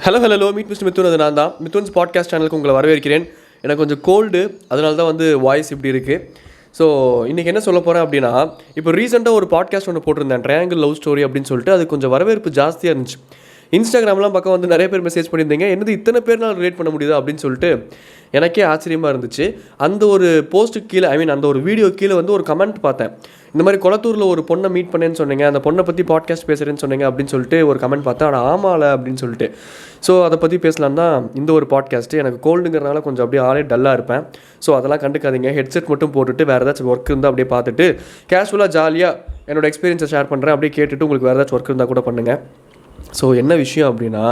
Hello meet mister Mithun. அது நான் தான் மித்துன்ஸ் பாட்காஸ்ட் சேனலுக்கு உங்களை வரவேற்கிறேன். எனக்கு கொஞ்சம் கோல்டு, அதனால தான் வாய்ஸ் இப்படி இருக்குது. ஸோ இன்றைக்கி என்ன சொல்ல போகிறேன் அப்படின்னா, இப்போ ரீசெண்டாக ஒரு பாட்காஸ்ட் ஒன்று போட்டிருந்தேன், ட்ரையாங்கிள் லவ் ஸ்டோரி அப்படின்னு சொல்லிட்டு. அது கொஞ்சம் வரவேற்பு ஜாஸ்தியாக இருந்துச்சு. இன்ஸ்டாகிராம்லாம் பக்கம் நிறைய பேர் மெசேஜ் பண்ணியிருந்தீங்க, என்னது இத்தனை பேர்னால் ரிலேட் பண்ண முடியுதா அப்படின்னு சொல்லிட்டு எனக்கே ஆச்சரியமாக இருந்துச்சு. அந்த ஒரு போஸ்ட்டுக்கு கீழே, அந்த ஒரு வீடியோ கீழே ஒரு கமெண்ட் பார்த்தேன். இந்த மாதிரி கொளத்தூரில் ஒரு பொண்ணை மீட் பண்ணேன்னு சொன்னீங்க, அந்த பொண்ணை பற்றி பாட்காஸ்ட் பேசுகிறேன்னு சொன்னீங்க அப்படின்னு சொல்லிட்டு ஒரு கமெண்ட் பார்த்தேன். ஆனால் ஆமால அப்படின்னு சொல்லிட்டு. ஸோ அதை பற்றி பேசலாம் தான் இந்த ஒரு பாட்காஸ்ட்டு. எனக்கு கோல்டுங்கிறனால கொஞ்சம் அப்படியே ஆளே டல்லாக இருப்பேன். ஸோ அதெல்லாம் கண்டுக்காதீங்க. ஹெட்செட் மட்டும் போட்டுட்டு வேறு ஏதாச்சும் ஒர்க் இருந்தால் அப்படியே பார்த்துட்டு கேஷுவலாக ஜாலியாக என்னோடய எக்ஸ்பீரியன்ஸை ஷேர் பண்ணுறேன். அப்படியே கேட்டுட்டு உங்களுக்கு வேறு ஏதாச்சும் ஒர்க் இருந்தால் கூட பண்ணுங்கள். ஸோ என்ன விஷயம் அப்படின்னா,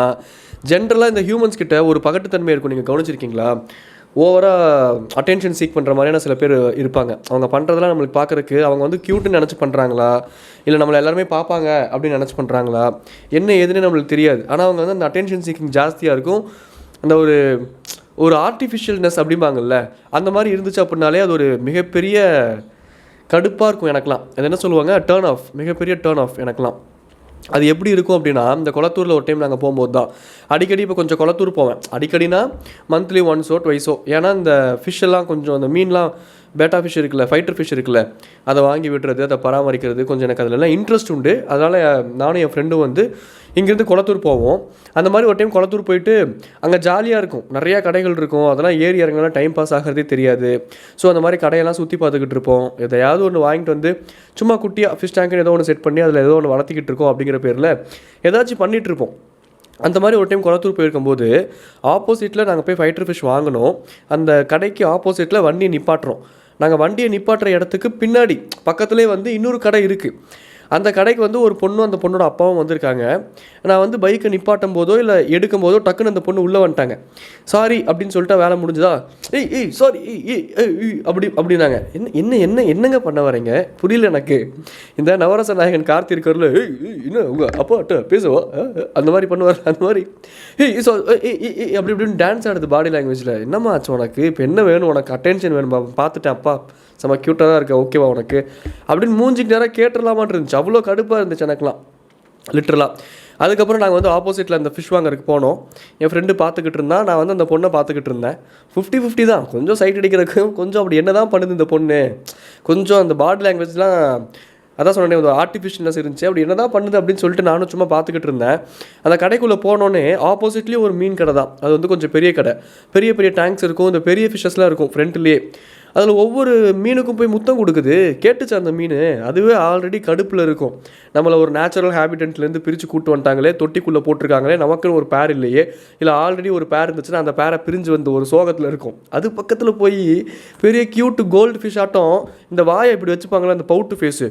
ஜென்ரலாக இந்த ஹியூமன்ஸ் கிட்ட ஒரு பகட்டுத்தன்மை இருக்கும். நீங்கள் கவனிச்சிருக்கீங்களா? ஓவராக அட்டென்ஷன் சீக் பண்ணுற மாதிரியான சில பேர் இருப்பாங்க. அவங்க பண்ணுறதெல்லாம் நம்மளுக்கு பார்க்குறக்கு அவங்க க்யூட்டுன்னு நினச்சி பண்ணுறாங்களா, இல்லை நம்மளை எல்லாருமே பார்ப்பாங்க அப்படின்னு நினச்சி பண்ணுறாங்களா, என்ன ஏதுன்னு நம்மளுக்கு தெரியாது. ஆனால் அவங்க அந்த அட்டென்ஷன் சீக்கிங் ஜாஸ்தியாக இருக்கும். அந்த ஒரு ஆர்டிஃபிஷியல்னஸ் அப்படிம்பாங்கல்ல, அந்த மாதிரி இருந்துச்சு அப்படின்னாலே அது ஒரு மிகப்பெரிய கடுப்பாக இருக்கும் எனக்கெலாம். அது என்ன சொல்லுவாங்க, டேர்ன் ஆஃப், மிகப்பெரிய டேர்ன் ஆஃப் எனக்கெலாம். அது எப்படி இருக்கும் அப்படின்னா, இந்த கொளத்தூரில் ஒரு டைம் நாங்கள் போகும்போது தான் அடிக்கடி இப்போ கொஞ்சம் கொளத்தூர் போவேன். அடிக்கடினா மந்த்லி ஒன்ஸோ ட்வைஸோ. ஏன்னா இந்த ஃபிஷ்ஷெல்லாம் கொஞ்சம், அந்த மீன்லாம் பேட்டா ஃபிஷ் இருக்குல்ல, ஃபைட்டர் ஃபிஷ் இருக்குல்ல, அதை வாங்கி விட்டுறது, அதை பராமரிக்கிறது கொஞ்சம் எனக்கு அதிலெல்லாம் இன்ட்ரெஸ்ட் உண்டு. அதனால் நானும் என் ஃப்ரெண்டும் இங்கேருந்து கொளத்தூர் போவோம். அந்த மாதிரி ஒரு டைம் கொளத்தூர் போயிட்டு அங்கே ஜாலியாக இருக்கும், நிறையா கடைகள் இருக்கும். அதெல்லாம் ஏறி இறங்கலாம் டைம் பாஸ் ஆகிறதே தெரியாது. ஸோ அந்த மாதிரி கடையெல்லாம் சுற்றி பார்த்துக்கிட்டு இருப்போம். எதையாவது ஒன்று வாங்கிட்டு சும்மா குட்டியாக ஃபிஷ் டேங்க்னு ஏதோ ஒன்று செட் பண்ணி அதில் ஏதோ ஒன்று வளர்த்திக்கிட்டு இருக்கோம் அப்படிங்கிற பேரில் ஏதாச்சும் பண்ணிகிட்ருப்போம். அந்த மாதிரி ஒரு டைம் கொளத்தூர் போயிருக்கும்போது ஆப்போசிட்டில் நாங்கள் போய் ஃபைட்டர் ஃபிஷ் வாங்கினோம். அந்த கடைக்கு ஆப்போசிட்டில் வண்டியை நிப்பாட்டுறோம். நாங்கள் வண்டியை நிப்பாட்டுற இடத்துக்கு பின்னாடி பக்கத்துலேயே இன்னொரு கடை இருக்குது. அந்த கடைக்கு ஒரு பொண்ணும் அந்த பொண்ணோட அப்பாவும் வந்திருக்காங்க. நான் பைக்கை நிப்பாட்டும் போதோ இல்லை எடுக்கும் போதோ டக்குன்னு அந்த பொண்ணு உள்ளே வந்துட்டாங்க. சாரி அப்படின்னு சொல்லிட்டு வேலை முடிஞ்சுதா, ஏய் சாரி அப்படின்னாங்க. என்னங்க பண்ண வரீங்க புரியல எனக்கு. இந்த நவரச நாயகன் கார்த்தி இருக்கிறதுல இன்னும் உங்கள் அப்பாட்ட பேசுவா அந்த மாதிரி பண்ணுவார். அந்த மாதிரி அப்படி இப்படின்னு டான்ஸ் ஆடுது பாடி லாங்குவேஜில். என்னம்மா ஆச்சு உனக்கு, இப்போ என்ன வேணும் உனக்கு, அட்டென்ஷன் வேணுமா, பார்த்துட்டேன் அப்பா செம்ம க்யூட்டாக தான் இருக்கா, ஓகேவா உனக்கு அப்படின்னு மூஞ்சிக்கு நேரம் கேட்டுடலாமான் இருந்துச்சு. அவ்வளோ கடுப்பாக இருந்துச்சு எனக்குலாம் லிட்ரலாக. அதுக்கப்புறம் நாங்கள் ஆப்போசிட்டில் அந்த ஃபிஷ் வாங்கறதுக்கு போனோம். என் ஃப்ரெண்டு பார்த்துக்கிட்டு இருந்தான், நான் அந்த பொண்ணை பார்த்துக்கிட்டு இருந்தேன். 50-50 தான். கொஞ்சம் சைட் அடிக்கிறதுக்கும் கொஞ்சம் அப்படி என்ன தான் பண்ணுது இந்த பொண்ணு, கொஞ்சம் அந்த பாடி லாங்குவேஜ்லாம் அதான் சொன்னேன், ஒரு ஆர்டிஃபிஷியல்னஸ் இருந்துச்சு. அப்படி என்ன தான் பண்ணுது அப்படின்னு சொல்லிட்டு நானும் சும்மா பார்த்துக்கிட்டு இருந்தேன். அந்த கடைக்குள்ளே போனோன்னே ஆப்போசிட்லேயும் ஒரு மீன் கடை தான். அது கொஞ்சம் பெரிய கடை, பெரிய பெரிய டேங்க்ஸ் இருக்கும், இந்த பெரிய ஃபிஷ்ஷஸ்லாம் இருக்கும் ஃப்ரண்ட்லேயே. அதில் ஒவ்வொரு மீனுக்கும் போய் முத்தம் கொடுக்குது. கேட்டுச்சு அந்த மீன். அதுவே ஆல்ரெடி கடுப்பில் இருக்கும். நம்மளை ஒரு நேச்சுரல் ஹேபிட்டன்ட்லேருந்து பிரித்து கூட்டு வந்துட்டாங்களே, தொட்டிக்குள்ளே போட்டிருக்காங்களே, நமக்குன்னு ஒரு பேர் இல்லையே, இல்லை ஆல்ரெடி ஒரு பேர் இருந்துச்சுன்னா அந்த பேரை பிரிஞ்சு ஒரு சோகத்தில் இருக்கும். அது பக்கத்தில் போய் பெரிய க்யூட்டு கோல்டு ஃபிஷ் ஆட்டம் இந்த வாயை இப்படி வச்சுப்பாங்களே, அந்த பவுட்டு ஃபேஸு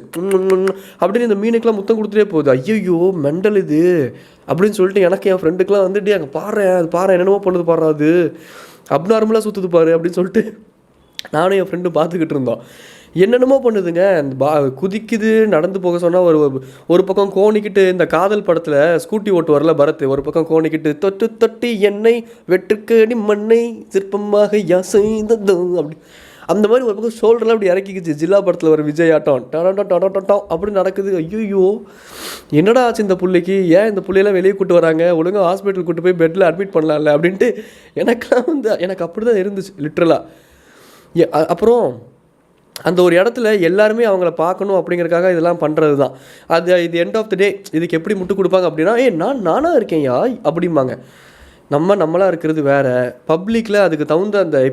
அப்படின்னு இந்த மீனுக்கெலாம் முத்தம் கொடுத்துட்டே போகுது. ஐயோ மெண்டல் இது அப்படின்னு சொல்லிட்டு எனக்கு என் ஃப்ரெண்டுக்கெலாம் அங்கே பாரு, அது பாரு என்னென்னமோ பண்ணுது, பாரு அது அப்நார்மலாக சுற்றுது பாரு அப்படின்னு சொல்லிட்டு நானும் என் ஃப்ரெண்டு பார்த்துக்கிட்டு இருந்தோம். என்னென்னமோ பண்ணுதுங்க. அந்த குதிக்குது, நடந்து போக சொன்னால் ஒரு பக்கம் கோணிக்கிட்டு, இந்த காதல் படத்தில் ஸ்கூட்டி ஓட்டு வரல பரத், ஒரு பக்கம் கோணிக்கிட்டு தொட்டு தொட்டி என்னை வெற்றுக்கடி மண்ணை சிற்பமாக யாசைந்ததோ அப்படி அந்த மாதிரி ஒரு பக்கம் ஷோல்டர்லாம் அப்படி இறக்கிக்குச்சு. ஜில்லா படத்தில் ஒரு விஜய் ஆட்டம் டொடம் அப்படி நடக்குது. ஐயோ என்னடா ஆச்சு இந்த பிள்ளைக்கு, ஏன் இந்த பிள்ளையெல்லாம் வெளியே கூட்டு வராங்க, ஒழுங்காக ஹாஸ்பிட்டல் கூட்டு போய் பெட்டில் அட்மிட் பண்ணலாம்ல அப்படின்ட்டு எனக்கெலாம் எனக்கு அப்படி தான் இருந்துச்சு லிட்ரலாக. அப்புறம் அந்த ஒரு இடத்துல எல்லாருமே அவங்கள பார்க்கணும் அப்படிங்கிறக்காக இதெல்லாம் பண்ணுறது தான். இது எண்ட் ஆஃப் த டே இதுக்கு எப்படி முட்டு கொடுப்பாங்க அப்படின்னா, நானாக இருக்கேன் யா அப்படிம்பாங்க. நம்மளாக இருக்கிறது வேறு. பப்ளிக்கில் அதுக்கு தகுந்த அந்த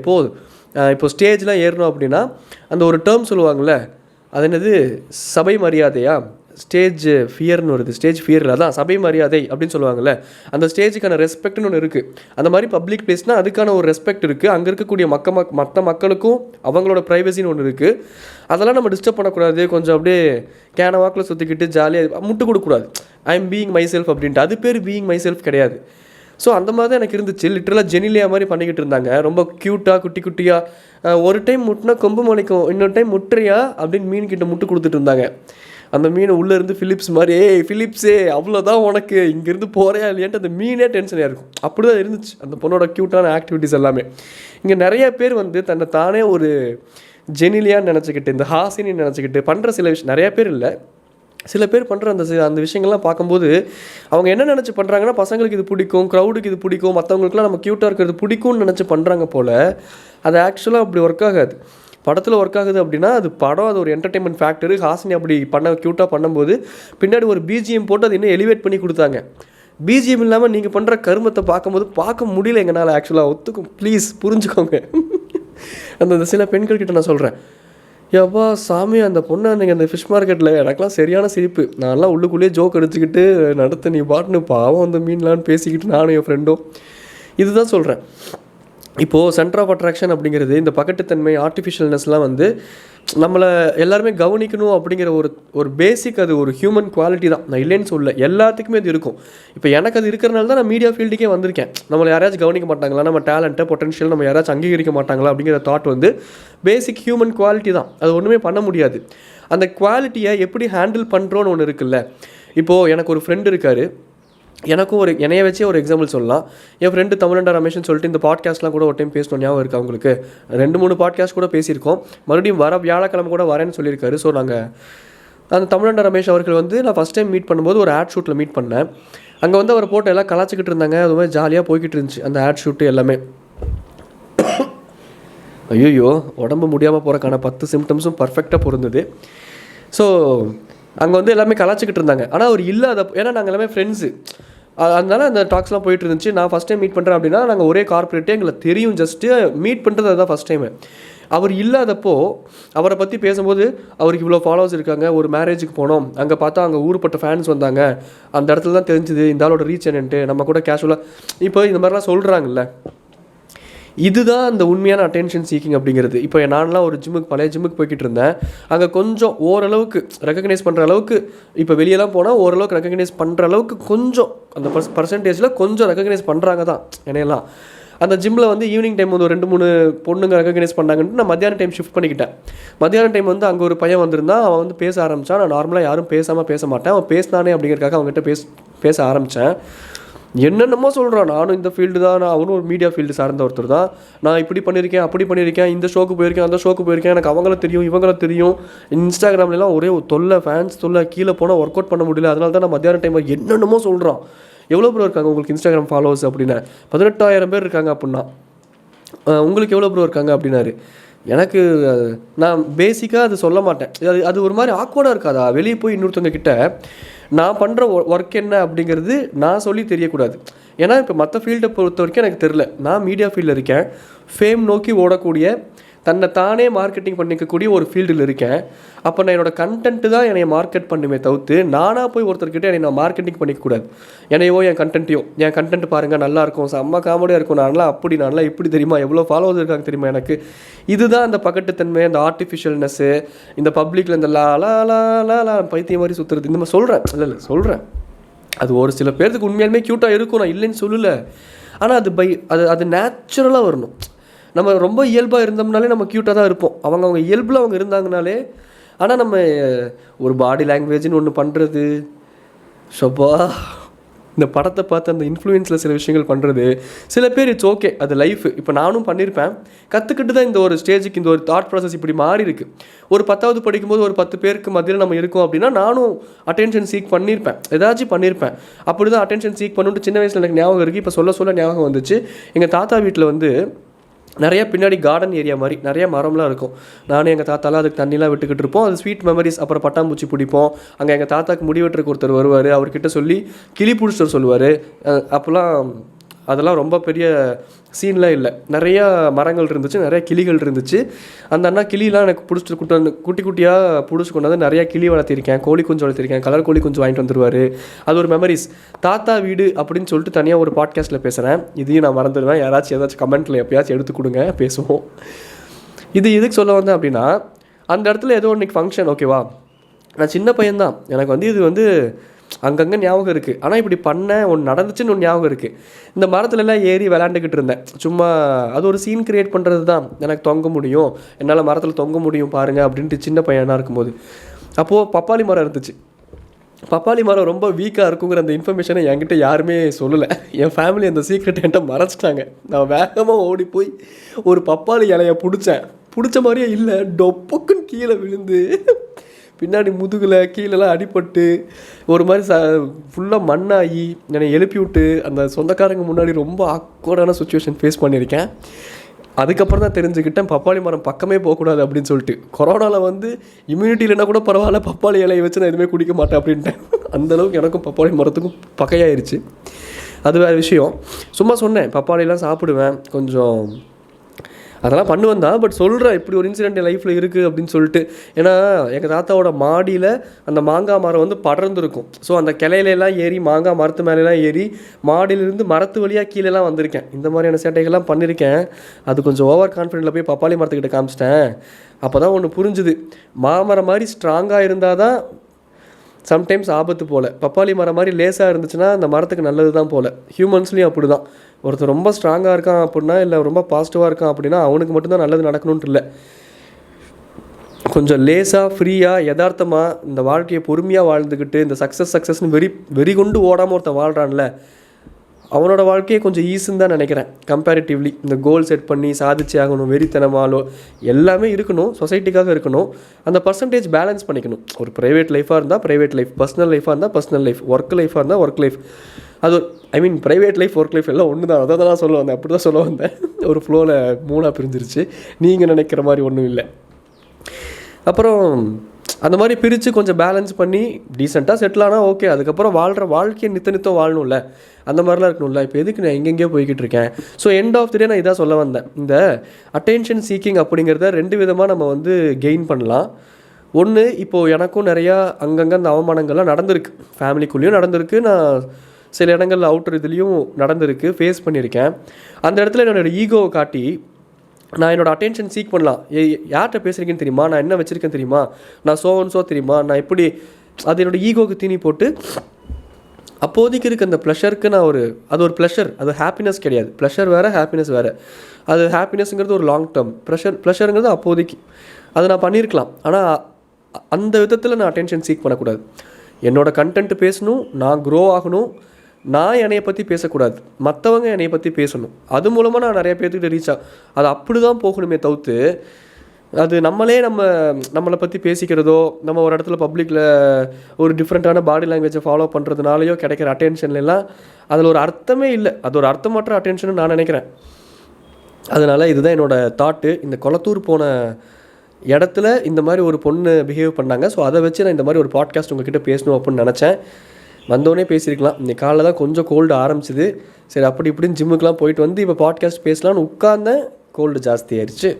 இப்போ ஸ்டேஜ்லாம் ஏறணும் அப்படின்னா அந்த ஒரு டேர்ம் சொல்லுவாங்கள்ல, அது என்னது, சபை மரியாதையா, ஸ்டேஜ் ஃபியர்னு வருது, ஸ்டேஜ் ஃபியரில் தான் சபை மரியாதை அப்படின்னு சொல்லுவாங்கள்ல, அந்த ஸ்டேஜுக்கான ரெஸ்பெக்ட்னு ஒன்று இருக்குது. அந்த மாதிரி பப்ளிக் பிளேஸ்னால் அதுக்கான ஒரு ரெஸ்பெக்ட் இருக்குது. அங்கே இருக்கக்கூடிய மற்ற மக்களுக்கும் அவங்களோட ப்ரைவசின்னு ஒன்று இருக்குது. அதெல்லாம் நம்ம டிஸ்டர்ப் பண்ணக்கூடாது. கொஞ்சம் அப்படியே கேன வாக்கில் சுற்றிக்கிட்டு ஜாலியாக முட்டு கொடுக்கக்கூடாது. I am being my self அப்படின்ட்டு. அது பேர் பீயிங் மை செல்ஃப் கிடையாது. ஸோ அந்த மாதிரி தான் எனக்கு இருந்துச்சு. லிட்டரலாக ஜெனிலியா மாதிரி பண்ணிக்கிட்டு இருந்தாங்க, ரொம்ப க்யூட்டாக குட்டி குட்டியாக. ஒரு டைம் முட்டினா கொம்பு மணிக்கும், இன்னொரு டைம் முட்டுறியா அப்படின்னு மீன்கிட்ட முட்டு கொடுத்துட்டு இருந்தாங்க. அந்த மீனை உள்ளேருந்து ஃபிலிப்ஸ் மாதிரி, ஃபிலிப்ஸே அவ்வளோதான் உனக்கு, இங்கேருந்து போகிறையா இல்லையான்ட்டு அந்த மீனே டென்ஷனாக இருக்கும். அப்படி தான் இருந்துச்சு அந்த பொண்ணோட க்யூட்டான ஆக்டிவிட்டீஸ் எல்லாமே. இங்கே நிறைய பேர் தன்னை தானே ஒரு ஜெனிலியான்னு நினச்சிக்கிட்டு, இந்த ஹாசினின்னு நினச்சிக்கிட்டு பண்ணுற சில விஷயம் நிறைய பேர் இல்லை, சில பேர் பண்ணுற அந்த விஷயங்கள்லாம் பார்க்கும்போது அவங்க என்ன நினச்சி பண்ணுறாங்கன்னா, பசங்களுக்கு இது பிடிக்கும், க்ரௌடுக்கு இது பிடிக்கும், மற்றவங்களுக்குலாம் நம்ம க்யூட்டாக இருக்கிறது பிடிக்கும்னு நினச்சி பண்ணுறாங்க போல். அது ஆக்சுவலாக அப்படி ஒர்க் ஆகாது. படத்தில் ஒர்க் ஆகுது அப்படின்னா அது படம், அது ஒரு என்டர்டெயின்மெண்ட் ஃபேக்டரு. ஹாசினி அப்படி க்யூட்டாக பண்ணும்போது பின்னாடி ஒரு பிஜிஎம் போட்டு அது இன்னும் எலிவேட் பண்ணி கொடுத்தாங்க. பிஜிஎம் இல்லாமல் நீங்கள் பண்ணுற கருமத்தை பார்க்கும்போது பார்க்க முடியல எங்களால். ஆக்சுவலாக ஒத்துக்கும், ப்ளீஸ் புரிஞ்சுக்கோங்க. அந்த சில பெண்கள்கிட்ட நான் சொல்கிறேன், எப்பா சாமி அந்த பொண்ணு அன்றைக்கி அந்த ஃபிஷ் மார்க்கெட்டில் எனக்குலாம் சரியான சிரிப்பு. நான்லாம் உள்ளுக்குள்ளேயே ஜோக் அடிச்சுக்கிட்டு நடத்த நீ பாட்டுன்னு பாவம் அந்த மீன்லான்னு பேசிக்கிட்டு நானும் என் ஃப்ரெண்டும் இதுதான் சொல்கிறேன். இப்போது சென்டர் ஆஃப் அட்ராக்ஷன் அப்படிங்கிறது இந்த பகட்டுத்தன்மை, ஆர்டிஃபிஷியல்னஸ்லாம் வந்து நம்மளை எல்லாருமே கவனிக்கணும் அப்படிங்கிற ஒரு பேசிக், அது ஒரு ஹியூமன் குவாலிட்டி தான். நான் இல்லைன்னு சொல்ல, எல்லாத்துக்குமே அது இருக்கும். இப்போ எனக்கு அது இருக்கிறனால தான் நான் மீடியா ஃபீல்டுக்கே வந்திருக்கேன். நம்மளை யாராச்சும் கவனிக்க மாட்டாங்களா, நம்ம டேலண்ட்டை பொட்டன்ஷியல் நம்ம யாராச்சும் அங்கீகரிக்க மாட்டாங்களா அப்படிங்கிற தாட் வந்து பேசிக் ஹியூமன் குவாலிட்டி தான். அது ஒன்றுமே பண்ண முடியாது. அந்த குவாலிட்டியை எப்படி ஹேண்டில் பண்ணுறோன்னு ஒன்று இருக்குல்ல. இப்போது எனக்கு ஒரு ஃப்ரெண்டு இருக்கார். எனக்கும் என்னைய வச்சே ஒரு எக்ஸாம்பிள் சொல்லலாம். என் ஃப்ரெண்டு தமிழண்டா ரமேஷ்னு சொல்லிட்டு இந்த பாட்காஸ்ட்லாம் கூட ஒரு டைம் பேசணும், ஞாபகம் இருக்குது அவங்களுக்கு. 2-3 பாட்காஸ்ட் கூட பேசியிருக்கோம். மறுபடியும் வியாழக்கிழமை கூட வரேன்னு சொல்லியிருக்காரு. ஸோ நாங்கள் அந்த தமிழண்டா ரமேஷ் அவர்கள் வந்து நான் ஃபஸ்ட் டைம் மீட் பண்ணும்போது ஒரு ஆட் ஷூட்டில் மீட் பண்ணேன். அங்கே வந்து அவர் போட்டு எல்லாம் கலாச்சிக்கிட்டு இருந்தாங்க. அது மாதிரி ஜாலியாக போய்கிட்டு இருந்துச்சு அந்த ஆட் ஷூட்டு எல்லாமே. ஐயோ, உடம்பு முடியாமல் போகிறக்கான 10 சிம்டம்ஸும் பர்ஃபெக்டாக பொருந்தது. ஸோ அங்கே வந்து எல்லாமே கலாச்சிக்கிட்டு இருந்தாங்க. ஆனால் அவர் இல்லாத, ஏன்னா நாங்கள் எல்லாமே ஃப்ரெண்ட்ஸு, அதனால அந்த டாக்ஸ்லாம் போயிட்டு இருந்துச்சு. நான் ஃபஸ்ட் டைம் மீட் பண்ணுறேன் அப்படின்னா நாங்கள் ஒரே கார்பரேட்டே, எங்களுக்கு தெரியும், ஜஸ்ட்டு மீட் பண்ணுறது அதுதான் ஃபஸ்ட் டைமு. அவர் இல்லாதப்போ அவரை பற்றி பேசும்போது, அவருக்கு இவ்வளோ ஃபாலோவர்ஸ் இருக்காங்க, ஒரு மேரேஜுக்கு போனோம், அங்கே பார்த்தா அங்கே ஊருப்பட்ட ஃபேன்ஸ் வந்தாங்க, அந்த இடத்துல தான் தெரிஞ்சுது இந்த ஆளோட ரீச் என்னன்ட்டு. நம்ம கூட கேஷுவலாக இப்போ இந்த மாதிரிலாம் சொல்கிறாங்கல்ல, இதுதான் அந்த உண்மையான அட்டென்ஷன் சீக்கிங் அப்படிங்கிறது. இப்போ நான்லாம் ஒரு பழைய ஜிம்முக்கு போய்கிட்டு இருந்தேன். அங்கே கொஞ்சம் ஓரளவுக்கு ரெக்கக்னைஸ் பண்ணுற அளவுக்கு, இப்போ வெளியெல்லாம் போனால் ஓரளவுக்கு ரெக்கக்னைஸ் பண்ணுற அளவுக்கு கொஞ்சம் அந்த பர்சன்டேஜில் கொஞ்சம் ரெக்கக்னைஸ் பண்ணுறாங்க தான் என்னையெல்லாம். அந்த ஜிம்மில் வந்து ஈவினிங் டைம் வந்து ஒரு 2-3 பொண்ணுங்க ரெக்கக்னைஸ் பண்ணாங்கன்ட்டு நான் மத்தியான டைம் ஷிஃப்ட் பண்ணிக்கிட்டேன். மத்தியான டைம் வந்து அங்கே ஒரு பையன் வந்திருந்தான். அவன் வந்து பேச ஆரம்பித்தான். நான் நார்மலாக யாரும் பேச மாட்டேன். அவன் பேசினானே அப்படிங்கிறக்காக அவங்ககிட்ட பேச ஆரம்பித்தேன். என்னென்னமோ சொல்கிறான். நானும் இந்த ஃபீல்டு தான், நான் அவனும் ஒரு மீடியா ஃபீல்டு சார்ந்த ஒருத்தர் தான். நான் இப்படி பண்ணியிருக்கேன், அப்படி பண்ணியிருக்கேன், இந்த ஷோக்கு போயிருக்கேன், அந்த ஷோக்கு போயிருக்கேன், எனக்கு அவங்கள தெரியும், இவங்கள தெரியும். இன்ஸ்டாகிராம்லாம் ஒரே தொல்லை, ஃபேன்ஸ் தொல்லை, கீழே போனால் ஒர்க் அவுட் பண்ண முடியல. அதனால தான் நான் மத்தியான டைம் என்னென்னமோ சொல்கிறான். எவ்வளோ ப்ரோ இருக்காங்க உங்களுக்கு இன்ஸ்டாகிராம் ஃபாலோவர்ஸ் அப்படின்னு? 18,000 பேர் இருக்காங்க அப்படின்னா. உங்களுக்கு எவ்வளோ ப்ரோ இருக்காங்க அப்படின்னாரு. எனக்கு நான் பேசிக்காக அது சொல்ல மாட்டேன். அது ஒரு மாதிரி ஆக்வர்டாக இருக்காதா? வெளியே போய் இன்னொருத்தவங்க கிட்ட நான் பண்ணுற ஒர்க் என்ன அப்படிங்கிறது நான் சொல்லி தெரியக்கூடாது. ஏன்னா இப்போ மற்ற ஃபீல்டை பொறுத்த வரைக்கும் எனக்கு தெரில. நான் மீடியா ஃபீல்டில் இருக்கேன். ஃபேம் நோக்கி ஓடக்கூடிய, தன்னை தானே மார்க்கெட்டிங் பண்ணிக்கக்கூடிய ஒரு ஃபீல்டில் இருக்கேன். அப்போ நான் என்னோடய கண்டென்ட்டு தான் என்னை மார்க்கெட் பண்ணுமே தவிர்த்து நானாக போய் ஒருத்தர்கிட்ட என்னை நான் மார்க்கெட்டிங் பண்ணிக்கக்கூடாது. என்னையோ என் கண்டென்ட் பாருங்கள் நல்லாயிருக்கும், செம்ம காமெடியாக இருக்கும், நான்லாம் இப்படி தெரியுமா, எவ்வளோ ஃபாலோவர்ஸ் இருக்காங்க தெரியுமா எனக்கு. இதுதான் அந்த பகட்டுத்தன்மை, அந்த ஆர்டிஃபிஷியல்னஸ்ஸு, இந்த பப்ளிக்கில் இந்த லா பைத்தியம் மாதிரி சுற்றுறது, இந்த மாதிரி சொல்கிறேன். இல்லை சொல்கிறேன், அது ஒரு சில பேர்த்துக்கு உண்மையாலுமே க்யூட்டாக இருக்கும், நான் இல்லைன்னு சொல்லலை. ஆனால் அது நேச்சுரலாக வரணும். நம்ம ரொம்ப இயல்பாக இருந்தோம்னாலே நம்ம க்யூட்டாக தான் இருப்போம். அவங்க இயல்பில் அவங்க இருந்தாங்கனாலே. ஆனால் நம்ம ஒரு பாடி லாங்குவேஜ்னு ஒன்று பண்ணுறது, ஷப்பா இந்த படத்தை பார்த்து அந்த இன்ஃப்ளூயன்ஸில் சில விஷயங்கள் பண்ணுறது, சில பேர் இட்ஸ் ஓகே, அது லைஃப். இப்போ நானும் பண்ணியிருப்பேன், கற்றுக்கிட்டு தான் இந்த ஒரு ஸ்டேஜுக்கு இந்த ஒரு தாட் ப்ராசஸ் இப்படி மாறி இருக்கு. ஒரு 10வது படிக்கும்போது ஒரு 10 பேருக்கு மத்தியில் நம்ம இருக்கோம் அப்படின்னா நானும் அட்டென்ஷன் சீக் பண்ணியிருப்பேன், ஏதாச்சும் பண்ணியிருப்பேன். அப்படி தான் அட்டென்ஷன் சீக் பண்ணிட்டு சின்ன வயசில் எனக்கு ஞாபகம் இருக்குது. இப்போ சொல்ல ஞாபகம் வந்துச்சு. எங்கள் தாத்தா வீட்டில் வந்து நிறையா பின்னாடி கார்டன் ஏரியா மாதிரி நிறையா மரம்லாம் இருக்கும். நானும் எங்கள் தாத்தாலாம் அதுக்கு தண்ணிலாம் விட்டுக்கிட்டு இருப்போம். அது ஸ்வீட் மெமரிஸ். அப்புறம் பட்டாம்பூச்சி பிடிப்போம். அங்கே எங்கள் தாத்தாக்கு முடி வெட்டுறக்கு ஒருத்தர் வருவார். அவர்கிட்ட சொல்லி கிளி பிடிச்சிட்டு சொல்லுவார். அப்போல்லாம் அதெல்லாம் ரொம்ப பெரிய சீன்லாம் இல்லை. நிறையா மரங்கள் இருந்துச்சு, நிறையா கிளிகள் இருந்துச்சு. அந்த அண்ணா கிளிலாம் எனக்கு பிடிச்சிட்டு குட்டியாக பிடிச்சி கொண்டு வந்து நிறையா கிளி வளர்த்திருக்கேன், கோழி குஞ்சு வளர்த்திருக்கேன், கலர் கோழி குஞ்சு வாங்கிட்டு வந்துடுவார். அது ஒரு மெமரிஸ். தாத்தா வீடு அப்படின்னு சொல்லிட்டு தனியாக ஒரு பாட்காஸ்ட்டில் பேசுகிறேன். இதையும் நான் மறந்துடுவேன். ஏதாச்சும் கமெண்ட்டில் எப்போயாச்சும் எடுத்து கொடுங்க, பேசுவோம். இது எதுக்கு சொல்ல வந்தேன் அப்படின்னா, அந்த இடத்துல ஏதோ இன்றைக்கி ஃபங்க்ஷன், ஓகேவா, நான் சின்ன பையன்தான், எனக்கு வந்து இது வந்து அங்கங்கே ஞாபகம் இருக்குது. ஆனால் இப்படி ஒன்று நடந்துச்சுன்னு ஒன்று ஞாபகம் இருக்குது. இந்த மரத்துலலாம் ஏறி விளாண்டுக்கிட்டு இருந்தேன் சும்மா. அது ஒரு சீன் க்ரியேட் பண்ணுறது தான். எனக்கு தொங்க முடியும், என்னால் மரத்தில் தொங்க முடியும் பாருங்கள் அப்படின்ட்டு சின்ன பையனாக இருக்கும்போது. அப்போது பப்பாளி மரம் இருந்துச்சு. பப்பாளி மரம் ரொம்ப வீக்காக இருக்குங்கிற அந்த இன்ஃபர்மேஷனை என்கிட்ட யாருமே சொல்லலை. என் ஃபேமிலி அந்த சீக்ரெட் என்கிட்ட மறைச்சிட்டாங்க. நான் வேகமாக ஓடி போய் ஒரு பப்பாளி இலையை பிடிச்ச மாதிரியே இல்லை, டொப்புக்குன்னு கீழே விழுந்து பின்னாடி முதுகில் கீழெல்லாம் அடிபட்டு ஒரு மாதிரி ஃபுல்லாக மண்ணாகி என்னை எழுப்பி விட்டு அந்த சொந்தக்காரங்க முன்னாடி ரொம்ப ஆக்வர்டான சுச்சுவேஷன் ஃபேஸ் பண்ணியிருக்கேன். அதுக்கப்புறம் தான் தெரிஞ்சுக்கிட்டேன் பப்பாளி மரம் பக்கமே போகக்கூடாது அப்படின்னு சொல்லிட்டு. கொரோனாவில் வந்து இம்யூனிட்டி இல்லைனா கூட பரவாயில்ல, பப்பாளி இலையை வச்சு நான் எதுவுமே குடிக்க மாட்டேன் அப்படின்ட்டேன். அந்தளவுக்கு எனக்கும் பப்பாளி மரத்துக்கும் பகையாயிருச்சு. அது வேறு விஷயம். சும்மா சொன்னேன் பப்பாளிலாம் சாப்பிடுவேன், கொஞ்சம் அதெல்லாம் பண்ணுவேன் தான். பட் சொல்கிறேன் இப்படி ஒரு இன்சிடென்ட் என் லைஃப்பில் இருக்குது அப்படின்னு சொல்லிட்டு. ஏன்னா எங்கள் தாத்தாவோட மாடியில் அந்த மாங்காய் மரம் வந்து படர்ந்துருக்கும். ஸோ அந்த கிளையிலலாம் ஏறி மாங்காய் மரத்து மேலெலாம் ஏறி மாடியிலேருந்து மரத்து வழியாக கீழேலாம் வந்திருக்கேன். இந்த மாதிரியான சேட்டைகள்லாம் பண்ணியிருக்கேன். அது கொஞ்சம் ஓவர் கான்ஃபிடென்ட்டில் போய் பப்பாளி மரத்துக்கிட்ட காமிச்சிட்டேன். அப்போ தான் ஒன்று புரிஞ்சுது, மாமரம் மாதிரி ஸ்ட்ராங்காக இருந்தால் தான் சம்டைம்ஸ் ஆபத்து போல், பப்பாளி மரம் மாதிரி லேசாக இருந்துச்சுன்னா அந்த மரத்துக்கு நல்லது தான் போல். ஹியூமன்ஸ்லேயும் அப்படி தான். ஒருத்தர் ரொம்ப ஸ்ட்ராங்காக இருக்கான் அப்படின்னா, இல்லை ரொம்ப பாசிட்டிவாக இருக்கான் அப்படின்னா அவனுக்கு மட்டும்தான் நல்லது நடக்கணுன்ட்டு இல்லை. கொஞ்சம் லேசாக ஃப்ரீயாக யதார்த்தமாக இந்த வாழ்க்கையை பொறுமையாக வாழ்ந்துக்கிட்டு இந்த சக்ஸஸ்னு வெறி கொண்டு ஓடாமல் ஒருத்தன் வாழ்கிறான்ல, அவனோட வாழ்க்கையை கொஞ்சம் ஈஸுன்னு தான் நினைக்கிறேன் கம்பேரிட்டிவ்லி. இந்த கோல் செட் பண்ணி சாதிச்சு ஆகணும், வெறித்தனமாலோ எல்லாமே இருக்கணும், சொசைட்டிக்காக இருக்கணும். அந்த பர்சன்டேஜ் பேலன்ஸ் பண்ணிக்கணும். ஒரு ப்ரைவேட் லைஃபாக இருந்தால் ப்ரைவேட் லைஃப், பர்சனல் லைஃபாக இருந்தால் பர்சனல் லைஃப், ஒர்க் லைஃபாக இருந்தால் ஒர்க் லைஃப். அது ப்ரைவேட் லைஃப் ஒர்க் லைஃப் எல்லாம் ஒன்று தான். அதை தான் சொல்ல வந்தேன், அப்படி தான் சொல்ல வந்தேன். ஒரு ஃப்ளோவில் 3ஆக பிரிஞ்சிருச்சு. நீங்கள் நினைக்கிற மாதிரி ஒன்றும் இல்லை. அப்புறம் அந்த மாதிரி பிரித்து கொஞ்சம் பேலன்ஸ் பண்ணி டீசெண்டாக செட்டில் ஆனால் ஓகே. அதுக்கப்புறம் வாழ்கிற வாழ்க்கையை நித்தம் வாழணும்ல, அந்த மாதிரிலாம் இருக்கணும்ல. இப்போ எதுக்கு நான் எங்கெங்கேயோ போய்கிட்டு இருக்கேன். ஸோ எண்ட் ஆஃப் தி டே நான் இதாக சொல்ல வந்தேன். இந்த அட்டென்ஷன் சீக்கிங் அப்படிங்கிறத 2 விதமாக நம்ம வந்து கெயின் பண்ணலாம். ஒன்று, இப்போது எனக்கும் நிறையா அங்கங்கே அந்த அவமானங்கள்லாம் நடந்திருக்கு, ஃபேமிலிக்குள்ளேயும் நடந்திருக்கு, நான் சில இடங்களில் அவுட்டர் இதுலேயும் நடந்திருக்கு, ஃபேஸ் பண்ணியிருக்கேன். அந்த இடத்துல என்னோடய ஈகோவை காட்டி நான் என்னோடய அட்டென்ஷன் சீக் பண்ணலாம். யார்கிட்ட பேசுகிறீங்கன்னு தெரியுமா, நான் என்ன வச்சுருக்கேன் தெரியுமா, நான் சோ தெரியுமா, நான் எப்படி, அது என்னோடய ஈகோவுக்கு தீனி போட்டு அப்போதைக்கு இருக்க அந்த ப்ளஷருக்கு நான் அது ஒரு ப்ளஷர், அது ஹாப்பினஸ் கிடையாது. ப்ளஷர் வேறு, ஹாப்பினஸ் வேறு. அது ஹாப்பினஸ்ங்கிறது ஒரு லாங் டேர்ம், ப்ளஷருங்கிறது அப்போதைக்கு அதை நான் பண்ணியிருக்கலாம். ஆனால் அந்த விதத்தில் நான் அட்டென்ஷன் சீக் பண்ணக்கூடாது. என்னோடய கண்டென்ட் பேசணும், நான் க்ரோ ஆகணும், நான் என்னையை பற்றி பேசக்கூடாது, மற்றவங்க என்னையை பற்றி பேசணும். அது மூலமாக நான் நிறைய பேர்த்துக்கிட்ட ரீச் அது அப்படி தான் போகணுமே தவிர்த்து, அது நம்மளை பற்றி பேசிக்கிறதோ, நம்ம ஒரு இடத்துல பப்ளிக்கில் ஒரு டிஃப்ரெண்ட்டான பாடி லாங்குவேஜை ஃபாலோ பண்ணுறதுனாலையோ கிடைக்கிற அட்டென்ஷன்லாம் அதில் ஒரு அர்த்தமே இல்லை. அது ஒரு அர்த்தமற்ற அட்டென்ஷன் நான் நினைக்கிறேன். அதனால் இதுதான் என்னோடய தாட்டு. இந்த கொளத்தூர் போன இடத்துல இந்த மாதிரி ஒரு பொண்ணு பிஹேவ் பண்ணாங்க. ஸோ அதை வச்சு நான் இந்த மாதிரி ஒரு பாட்காஸ்ட் உங்கள்கிட்ட பேசணும் அப்படின்னு நினச்சேன். வந்தோடனே பேசியிருக்கலாம். இன்னைக்கு காலைல தான் கொஞ்சம் கோல்டு ஆரம்பிச்சிது. சரி, அப்படி இப்படின்னு ஜிம்முக்கெலாம் போயிட்டு வந்து இப்போ பாட்காஸ்ட் பேசலான்னு உட்கார்ந்தேன். கோல்டு ஜாஸ்தி ஆயிடுச்சு,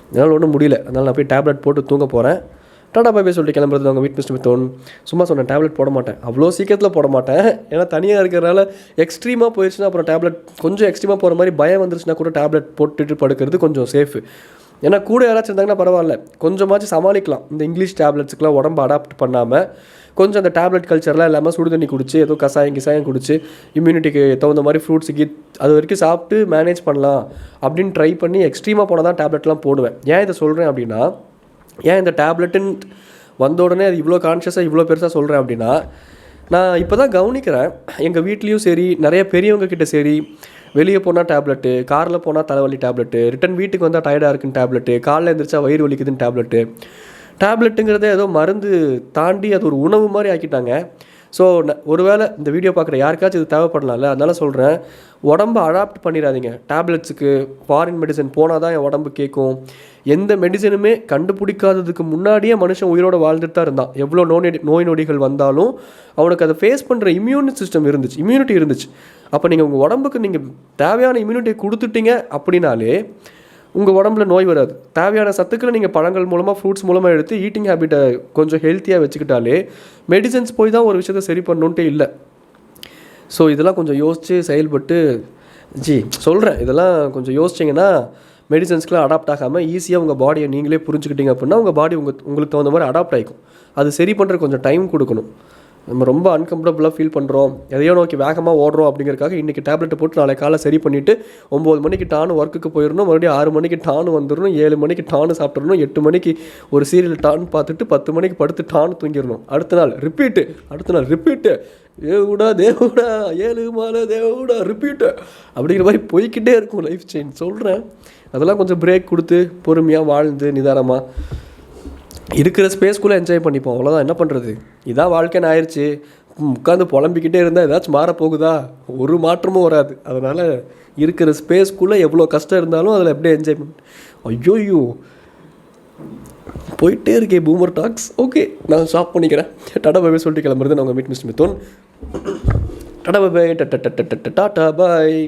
அதனால் ஒன்றும் முடியல. அதனால் நான் போய் டேப்லெட் போட்டு தூங்க போகிறேன். டாடா பாய் சொல்லிட்டு கிளம்புறது அவங்க வீட் மிஸ்டர் மித்தோன். சும்மா சொன்னேன், டேப்லெட் போட மாட்டேன், அவ்வளோ சீக்கிரத்தில் போட மாட்டேன். ஏன்னா தனியாக இருக்கிறனால எக்ஸ்ட்ரீமாக போயிடுச்சுன்னா அப்புறம் டேப்லெட் கொஞ்சம் எக்ஸ்ட்ரீமாக போகிற மாதிரி பயம் வந்துருச்சுன்னா கூட டேப்லெட் போட்டுட்டு படுக்கிறது கொஞ்சம் சேஃபு. ஏன்னா கூட யாராச்சும் இருந்தாங்கன்னா பரவாயில்ல, கொஞ்சமாச்சும் சமாளிக்கலாம். இந்த இங்கிலீஷ் டேப்லெட்ஸுக்கெலாம் உடம்பு அடாப்ட் பண்ணாமல் கொஞ்சம் அந்த டேப்லெட் கல்ச்சர்லாம் இல்லாமல் சுடு தண்ணி குடிச்சு ஏதோ கசாயம் குடிச்சு இம்யூனிட்டிக்கு தகுந்த மாதிரி ஃப்ரூட்ஸுக்கு அது வரைக்கும் சாப்பிட்டு மேனேஜ் பண்ணலாம் அப்படின்னு ட்ரை பண்ணி எக்ஸ்ட்ரீமாக போனால் தான் டேப்லெட்லாம் போடுவேன். ஏன் இதை சொல்கிறேன் அப்படின்னா, ஏன் இந்த டேப்லெட்டுன்னு வந்த உடனே அது இவ்வளோ கான்ஷியஸாக இவ்வளோ பெருசாக சொல்கிறேன் அப்படின்னா, நான் இப்போ தான் கவனிக்கிறேன். எங்கள் வீட்லேயும் சரி, நிறைய பெரியவங்க கிட்ட சரி, வெளியே போனால் டேப்லெட்டு, காரில் போனால் தலைவலி டேப்லெட்டு, ரிட்டன் வீட்டுக்கு வந்தால் டயர்டாக இருக்குன்னு டேப்லெட்டு, காலைல எழுந்திரிச்சா வயிறு வலிக்குதுன்னு டேப்லெட்டுங்கிறதே ஏதோ மருந்து தாண்டி அது ஒரு உணவு மாதிரி ஆக்கிட்டாங்க. ஸோ ஒருவேளை இந்த வீடியோ பார்க்குற யாருக்காச்சும் இது தேவைப்படலாம்ல, அதனால் சொல்கிறேன், உடம்பை அடாப்ட் பண்ணிடாதீங்க டேப்லெட்ஸுக்கு. ஃபாரின் மெடிசன் போனால் தான் என் உடம்பு கேட்கும். எந்த மெடிசனுமே கண்டுபிடிக்காததுக்கு முன்னாடியே மனுஷன் உயிரோடு வாழ்ந்துட்டு தான் இருந்தான். எவ்வளோ நோய் நொடிகள் வந்தாலும் அவனுக்கு அதை ஃபேஸ் பண்ணுற இம்யூனிட்டி இருந்துச்சு. அப்போ நீங்கள் உங்கள் உடம்புக்கு நீங்கள் தேவையான இம்யூனிட்டியை கொடுத்துட்டீங்க அப்படின்னாலே உங்கள் உடம்புல நோய் வராது. தேவையான சத்துக்களை நீங்கள் பழங்கள் மூலமாக, ஃப்ரூட்ஸ் மூலமாக எடுத்து ஈட்டிங் ஹேபிட்டை கொஞ்சம் ஹெல்த்தியாக வச்சுக்கிட்டாலே மெடிசன்ஸ் போய் தான் ஒரு விஷயத்தை சரி பண்ணணுன்ட்டே இல்லை. ஸோ இதெல்லாம் கொஞ்சம் யோசித்து செயல்பட்டு சொல்கிறேன். இதெல்லாம் கொஞ்சம் யோசிச்சிங்கன்னா மெடிசன்ஸ்க்குலாம் அடாப்ட் ஆகாமல் ஈஸியாக உங்கள் பாடியை நீங்களே புரிஞ்சுக்கிட்டீங்க அப்படின்னா உங்கள் பாடி உங்களுக்கு தகுந்த மாதிரி அடாப்ட் ஆகிக்கும். அது சரி பண்ணுற கொஞ்சம் டைம் கொடுக்கணும். நம்ம ரொம்ப அன்கம்ஃபர்டபுளாக ஃபீல் பண்ணுறோம், எதையோ நோக்கி வேகமாக ஓடுறோம் அப்படிங்கிறதுக்காக இன்றைக்கி டேப்லெட்டை போட்டு நாளை காலை சரி பண்ணிவிட்டு 9 மணிக்கு டானு ஒர்க்குக்கு போயிடணும், மறுபடியும் 6 மணிக்கு டானு வந்துடணும், 7 மணிக்கு டானு சாப்பிட்றணும், 8 மணிக்கு ஒரு சீரியல் டான்னு பார்த்துட்டு 10 மணிக்கு படுத்து டானு தூங்கிடணும். அடுத்த நாள் ரிப்பீட்டு தேவுடா 7 மாலை தேவுடா ரிப்பீட்டு அப்படிங்கிற மாதிரி போய்கிட்டே இருக்கும் லைஃப் செயின். சொல்கிறேன், அதெல்லாம் கொஞ்சம் பிரேக் கொடுத்து பொறுமையாக வாழ்ந்து நிதானமாக இருக்கிற ஸ்பேஸ்க்குள்ளே என்ஜாய் பண்ணிப்போம், அவ்வளோதான். என்ன பண்ணுறது, இதான் வாழ்க்கைன்னு ஆயிடுச்சு. உட்காந்து புலம்பிக்கிட்டே இருந்தால் ஏதாச்சும் மாறப்போகுதா? ஒரு மாற்றமும் வராது. அதனால் இருக்கிற ஸ்பேஸ்க்குள்ளே எவ்வளோ கஷ்டம் இருந்தாலும் அதில் எப்படியே என்ஜாய் பண்ண. ஐயோ போயிட்டே இருக்கேன் பூமர் டாக்ஸ். ஓகே, நான் ஸ்டாப் பண்ணிக்கிறேன். டாடா பாய் சொல்லிட்டு கிளம்புறது நான் உங்கள் மீட் மிஸ்டர் மிதுன். டாடா பாய், டாடா பாய்.